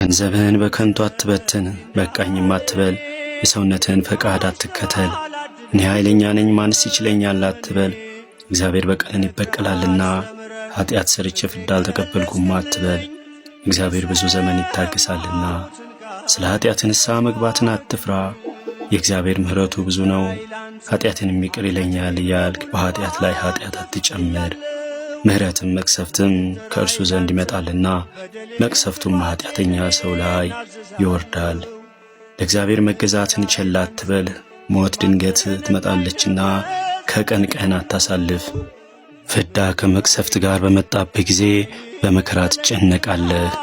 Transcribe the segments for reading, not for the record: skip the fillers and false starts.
ገንዘብህን በከንቱ አትበትን፣ በቃኝም አትበል። የሰውነትህን ፈቃድ አትከተል። እኔ ኃይለኛ ነኝ ማንስ ይችለኛል አትበል። እግዚአብሔር በቀልን ይበቀላልና። ኃጢአት ሰርቼ ፍዳ አልተቀበልኩም አትበል። እግዚአብሔር ብዙ ዘመን ይታገሳልና። ስለ ኃጢአት ንስሐ መግባትን አትፍራ፣ የእግዚአብሔር ምሕረቱ ብዙ ነው። ኃጢአትንም ይቅር ይለኛል እያልክ በኃጢአት ላይ ኃጢአት አትጨምር። ምሕረትም መቅሰፍትም ከእርሱ ዘንድ ይመጣልና መቅሰፍቱም በኃጢአተኛ ሰው ላይ ይወርዳል። ለእግዚአብሔር መገዛትን ቸል አትበል፣ ሞት ድንገት ትመጣለችና ከቀን ቀን አታሳልፍ። ፍዳ ከመቅሰፍት ጋር በመጣብህ ጊዜ በመከራ ትጨነቃለህ።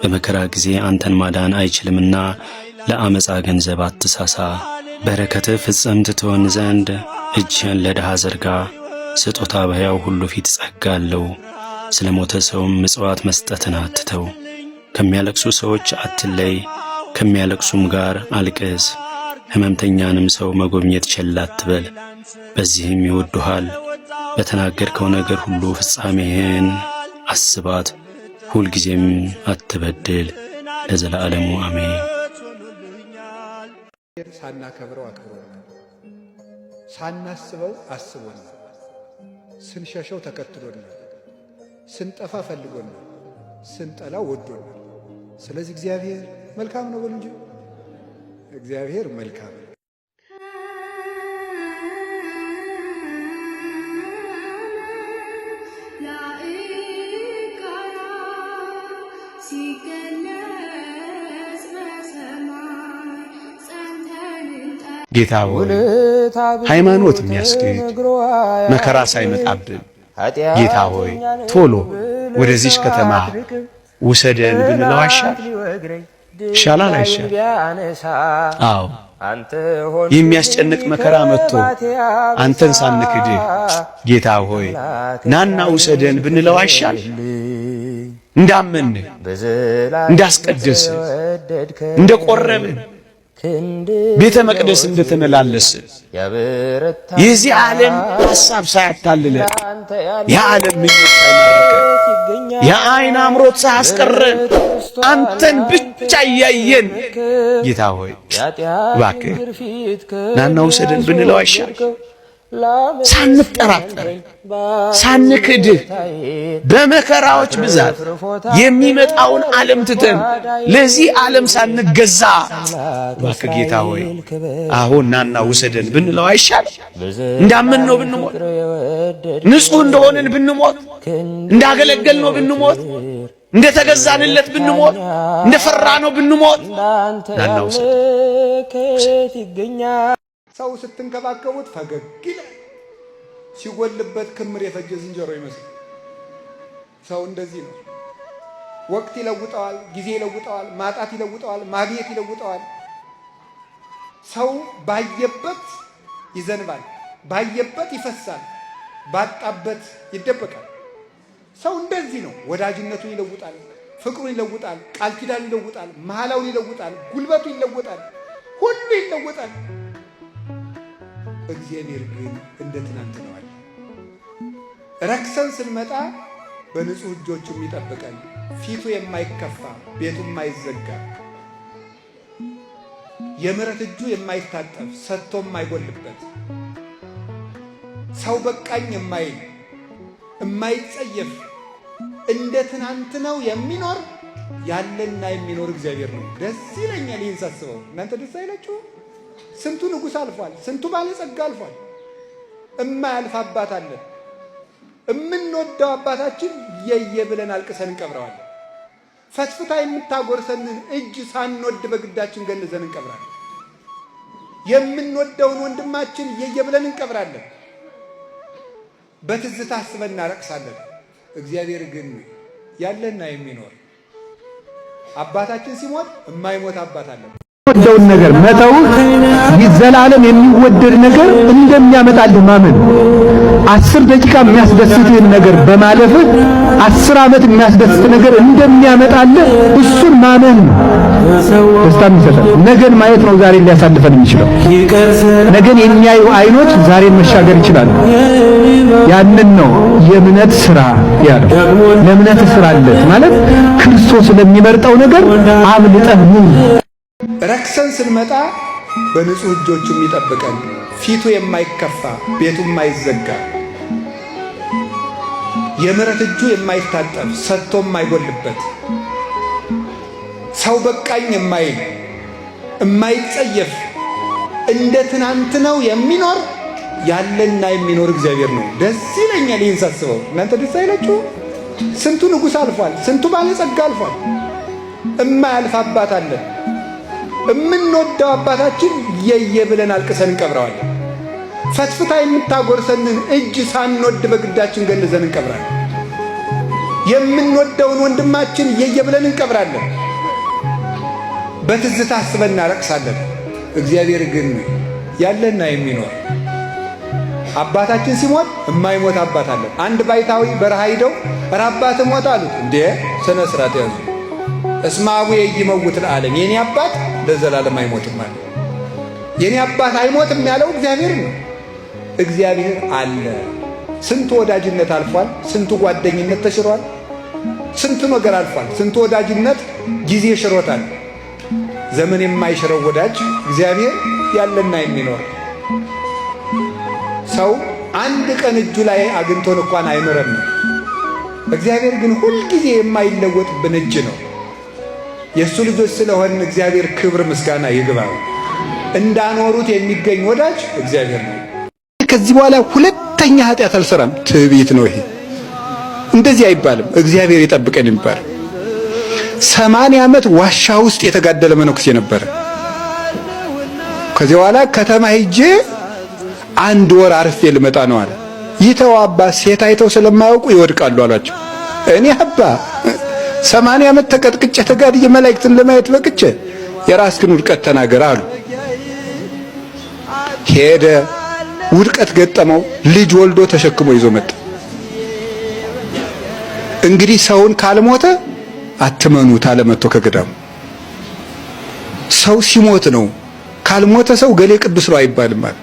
በመከራ ጊዜ አንተን ማዳን አይችልምና ለአመፃ ገንዘብ አትሳሳ። በረከትህ ፍጽምት ትሆን ዘንድ እጅህን ለድሃ ዘርጋ። ስጦታ በሕያው ሁሉ ፊት ጸጋ አለው። ስለ ሞተ ሰውም ምጽዋት መስጠትን አትተው። ከሚያለቅሱ ሰዎች አትለይ፣ ከሚያለቅሱም ጋር አልቅስ። ሕመምተኛንም ሰው መጎብኘት ቸል አትበል፣ በዚህም ይወዱሃል። በተናገርከው ነገር ሁሉ ፍጻሜህን አስባት፣ ሁልጊዜም አትበድል። ለዘላለሙ አሜን። ሳናከብረው አክብሮናል፣ ሳናስበው አስቦናል፣ ስንሸሸው ተከትሎናል፣ ስንጠፋ ፈልጎናል፣ ስንጠላው ወዶናል። ስለዚህ እግዚአብሔር መልካም ነው በሉ እንጂ እግዚአብሔር መልካም ነው። ጌታ ሆይ ሃይማኖት የሚያስኬድ መከራ ሳይመጣብን ጌታ ሆይ ቶሎ ወደዚህ ከተማ ውሰደን ብንለው ይሻላል አይሻል? አዎ የሚያስጨንቅ መከራ መጥቶ አንተን ሳንክድህ ጌታ ሆይ ናና ውሰደን ብንለው አይሻል? እንዳመን እንዳስቀደስ እንደቆረብን ቤተ መቅደስ እንደተመላለስ የዚህ ዓለም ሐሳብ ሳያታልለ የዓለም ምኞት ሳይማርከን የዓይን አምሮት ሳያስቀረን አንተን ብቻ እያየን ጌታ ሆይ እባክህ ናና ውሰደን ብንለው አይሻል? ሳንጠራጠር ሳንክድህ በመከራዎች ብዛት የሚመጣውን ዓለም ትተን ለዚህ ዓለም ሳንገዛ እባክህ ጌታ ሆይ አሁን ናና ውሰደን ብንለው አይሻል? እንዳመን ነው ብንሞት፣ ንጹሕ እንደሆንን ብንሞት፣ እንዳገለገል ነው ብንሞት፣ እንደተገዛንለት ብንሞት፣ እንደፈራ ነው ብንሞት ናና ውሰደን። ሰው ስትንከባከቡት ፈገግ ይላል፣ ሲጎልበት ክምር የፈጀ ዝንጀሮ ይመስል። ሰው እንደዚህ ነው። ወቅት ይለውጠዋል፣ ጊዜ ይለውጠዋል፣ ማጣት ይለውጠዋል፣ ማግኘት ይለውጠዋል። ሰው ባየበት ይዘንባል፣ ባየበት ይፈሳል፣ ባጣበት ይደበቃል። ሰው እንደዚህ ነው። ወዳጅነቱን ይለውጣል፣ ፍቅሩን ይለውጣል፣ ቃል ኪዳን ይለውጣል፣ መሐላውን ይለውጣል፣ ጉልበቱ ይለውጣል፣ ሁሉ ይለውጣል። እግዚአብሔር ግን እንደ ትናንት ነው አለ። ረክሰን ስንመጣ በንጹህ እጆቹ የሚጠብቀን፣ ፊቱ የማይከፋ ቤቱ የማይዘጋ፣ የምሕረት እጁ የማይታጠፍ ሰጥቶ የማይጎልበት፣ ሰው በቃኝ የማይል የማይጸየፍ፣ እንደ ትናንት ነው የሚኖር ያለና የሚኖር እግዚአብሔር ነው። ደስ ይለኛል ይህን ሳስበው። እናንተ ደስ አይላችሁ? ስንቱ ንጉሥ አልፏል፣ ስንቱ ባለጸጋ አልፏል። እማያልፍ አባት አለ። እምንወደው አባታችን የየ ብለን አልቅሰን እንቀብረዋለን። ፈትፍታ የምታጎርሰንን እጅ ሳንወድ በግዳችን ገንዘን እንቀብራለን። የምንወደውን ወንድማችን የየ ብለን እንቀብራለን። በትዝታ አስበን እናለቅሳለን። እግዚአብሔር ግን ያለና የሚኖር አባታችን ሲሞት የማይሞት አባት አለ። ወደውን ነገር መተው ይዘላለም የሚወደድ ነገር እንደሚያመጣልህ ማመን። 10 ደቂቃ የሚያስደስትህን ነገር በማለፍ 10 ዓመት የሚያስደስት ነገር እንደሚያመጣልህ እሱን ማመን ነው። ደስታም ይሰጣል። ነገን ማየት ነው ዛሬ ሊያሳልፈን የሚችለው። ነገን የሚያዩ አይኖች ዛሬን መሻገር ይችላሉ። ያንን ነው የእምነት ስራ ያለው። ለእምነት ስራ አለት ማለት ክርስቶስ ለሚመርጠው ነገር አብልጠህ ኑር። ረክሰን ስንመጣ በንጹህ እጆቹ የሚጠብቀን ፊቱ የማይከፋ ቤቱ የማይዘጋ የምሕረት እጁ የማይታጠፍ ሰጥቶ የማይጎልበት ሰው በቃኝ የማይል የማይጸየፍ እንደ ትናንት ነው የሚኖር ያለና የሚኖር እግዚአብሔር ነው። ደስ ይለኛል ይህን ሳስበው። እናንተ ደስ አይላችሁ? ስንቱ ንጉሥ አልፏል፣ ስንቱ ባለጸጋ አልፏል። እማያልፍ አባት አለን። እምንወደው አባታችን የየ ብለን አልቅሰን እንቀብረዋለን። ፈትፍታ የምታጎርሰንን እጅ ሳንወድ በግዳችን ገንዘን እንቀብራለን። የምንወደውን ወንድማችን የየ ብለን እንቀብራለን። በትዝታ አስበን እናለቅሳለን። እግዚአብሔር ግን ያለና የሚኖር አባታችን ሲሞት የማይሞት አባት አለን። አንድ ባይታዊ በረሃ ሂደው ኧረ አባትህ ሞተ አሉት። እንዴ ስነ ስርዓት ያዙ። እስመ አቡየ ይመውት ለዓለም፣ የኔ አባት ለዘላለም አይሞትም አለ። የኔ አባት አይሞትም ያለው እግዚአብሔር ነው። እግዚአብሔር አለ። ስንቱ ወዳጅነት አልፏል፣ ስንቱ ጓደኝነት ተሽሯል፣ ስንቱ ነገር አልፏል። ስንቱ ወዳጅነት ጊዜ ሽሮታል። ዘመን የማይሽረው ወዳጅ እግዚአብሔር ያለና የሚኖር ሰው አንድ ቀን እጁ ላይ አግኝቶን እንኳን አይምረን። እግዚአብሔር ግን ሁልጊዜ የማይለወጥብን እጅ ነው። የእሱ ልጆች ስለሆን እግዚአብሔር ክብር ምስጋና ይግባው። እንዳኖሩት የሚገኝ ወዳጅ እግዚአብሔር ነው። ከዚህ በኋላ ሁለተኛ ኃጢአት አልሰራም። ትዕቢት ነው ይሄ። እንደዚህ አይባልም። እግዚአብሔር ይጠብቀን ይባል። 80 ዓመት ዋሻ ውስጥ የተጋደለ መነኩሴ ነበረ። ከዚህ በኋላ ከተማ ሄጄ 1 ወር አርፌ ልመጣ ነው አለ። ይተው አባ፣ ሴት አይተው ስለማያውቁ ይወድቃሉ አሏቸው። እኔ አባ 80 ዓመት ተቀጥቅጬ ተጋድዬ መላእክትን ለማየት በቅቼ የራስህን ውድቀት ተናገር አሉ። ሄደ። ውድቀት ገጠመው። ልጅ ወልዶ ተሸክሞ ይዞ መጣ። እንግዲህ ሰውን ካልሞተ አትመኑት አለ መጥቶ ከገዳሙ። ሰው ሲሞት ነው። ካልሞተ ሰው ገሌ ቅዱስ ነው አይባልም አለ።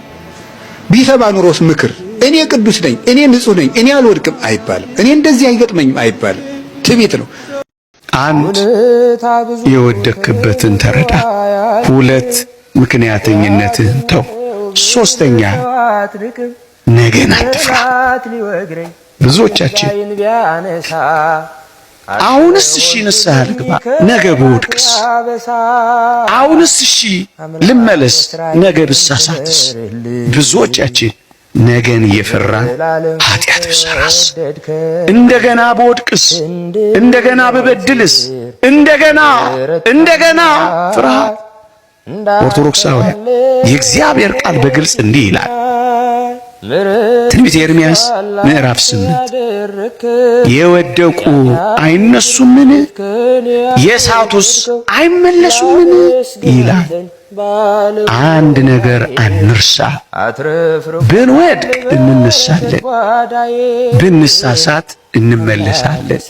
ቢሰማ ኑሮስ ምክር እኔ ቅዱስ ነኝ፣ እኔ ንጹህ ነኝ፣ እኔ አልወድቅም አይባልም። እኔ እንደዚህ አይገጥመኝም አይባልም። ትዕቢት ነው። አንድ የወደክበትን ተረዳ። 2 ምክንያተኝነትህን ተው። 3ኛ ነገን አትፍራ። ብዙዎቻችን አሁንስ እሺ ንስሐ ልግባ ነገ ብወድቅስ፣ አሁንስ እሺ ልመለስ ነገ ብሳሳትስ። ብዙዎቻችን ነገን እየፈራን ኃጢአት ብሰራስ፣ እንደገና ብወድቅስ፣ እንደገና ብበድልስ፣ እንደገና ፍርሃት። ኦርቶዶክሳውያን የእግዚአብሔር ቃል በግልጽ እንዲህ ይላል። ትንቢተ ኤርምያስ ምዕራፍ 8 የወደቁ አይነሱምን? የሳቱስ አይመለሱምን? ይላል። አንድ ነገር አንርሳ፣ ብንወድቅ እንነሳለን፣ ብንሳሳት እንመለሳለን።